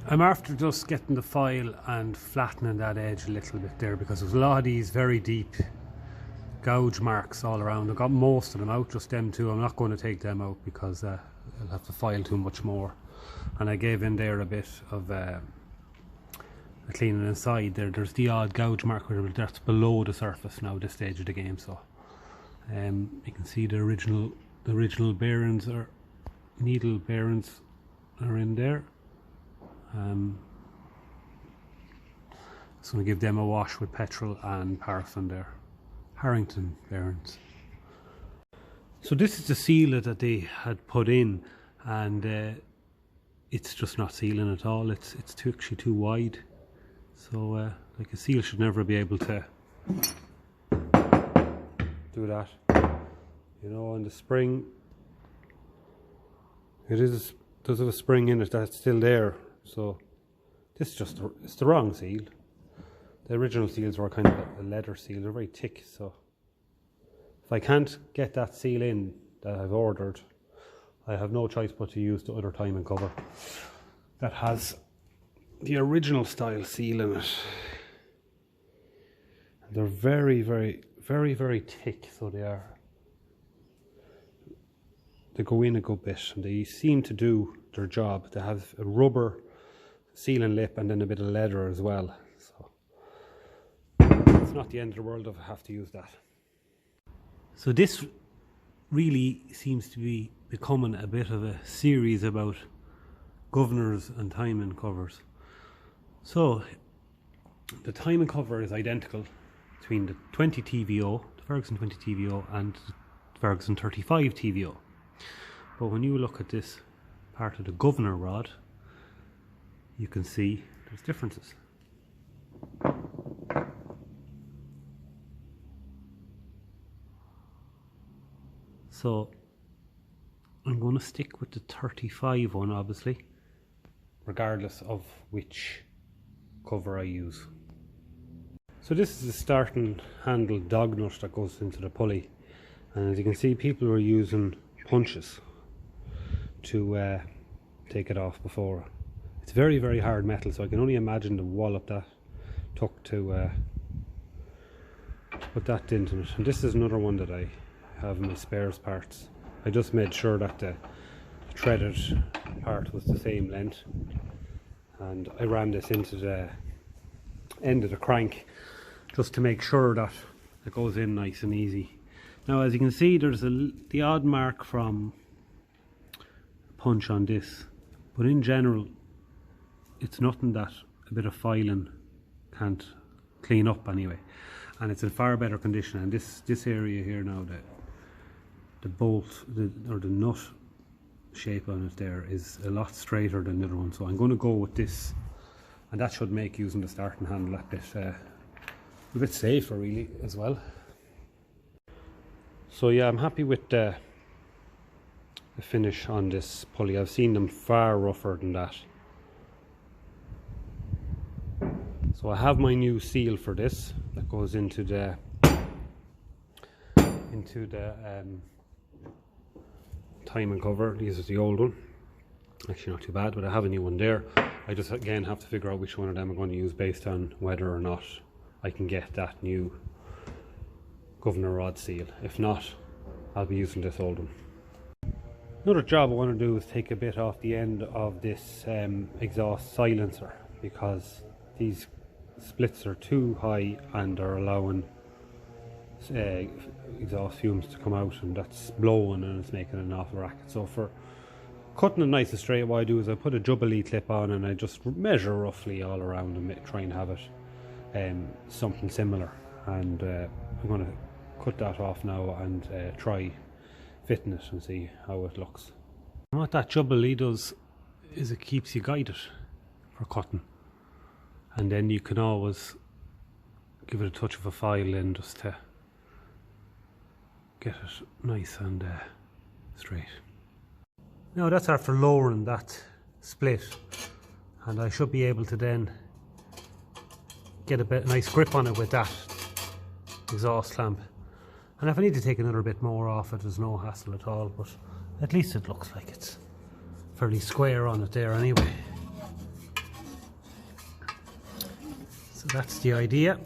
I'm after just getting the file and flattening that edge a little bit there, because there's a lot of these very deep gouge marks all around. I've got most of them out, just them two. I'm not going to take them out because I'll have to file too much more. And I gave in there a bit of cleaning inside there. There's the odd gouge mark that's below the surface now at this stage of the game. So you can see the original bearings, or needle bearings, are in there. Just going to give them a wash with petrol and paraffin there. Harrington bearings. So this is the sealer that they had put in, and it's just not sealing at all. It's actually too wide. So like a seal should never be able to do that. You know, and the spring, does have a spring in it that's still there. So this is just it's the wrong seal. The original seals were kind of a leather seal. They're very thick. So if I can't get that seal in that I've ordered, I have no choice but to use the other timing cover that has the original style seal in it. They're very, very, very, very thick. So they are. They go in a good bit, and they seem to do their job. They have a rubber sealing lip and then a bit of leather as well. So it's not the end of the world if I have to use that. So this really seems to be becoming a bit of a series about governors and timing covers. So the timing cover is identical between the 20 TVO, the Ferguson 20 TVO, and the Ferguson 35 TVO. But when you look at this part of the governor rod, you can see there's differences. So I'm going to stick with the 35 one, obviously, regardless of which cover I use. So this is the starting handle dog nut that goes into the pulley, and as you can see, people were using punches to take it off before. It's very, very hard metal, so I can only imagine the wallop that took to put that dent in it. And this is another one that I have in my spares parts. I just made sure that the threaded part was the same length, and I ran this into the end of the crank just to make sure that it goes in nice and easy. Now, as you can see, there's the odd mark from punch on this, but in general it's nothing that a bit of filing can't clean up anyway, and it's in far better condition. And this area here now, the bolt or the nut shape on it there is a lot straighter than the other one, so I'm going to go with this, and that should make using the starting handle a bit safer really as well. So yeah, I'm happy with the finish on this pulley. I've seen them far rougher than that. So I have my new seal for this that goes into the timing cover. These are the old one. Actually not too bad, but I have a new one there. I just again have to figure out which one of them I'm going to use based on whether or not I can get that new governor rod seal. If not, I'll be using this old one. Another job I want to do is take a bit off the end of this exhaust silencer, because these splits are too high and are allowing exhaust fumes to come out, and that's blowing and it's making an awful racket. So for cutting it nice and straight, what I do is I put a Jubilee clip on and I just measure roughly all around and try and have it something similar. And I'm going to cut that off now and try fitting it and see how it looks. And what that Jubilee does is it keeps you guided for cutting, and then you can always give it a touch of a file in just to get it nice and straight. Now that's after lowering that split, and I should be able to then get a bit nice grip on it with that exhaust clamp. And if I need to take another bit more off it, there's no hassle at all, but at least it looks like it's fairly square on it there anyway. So that's the idea.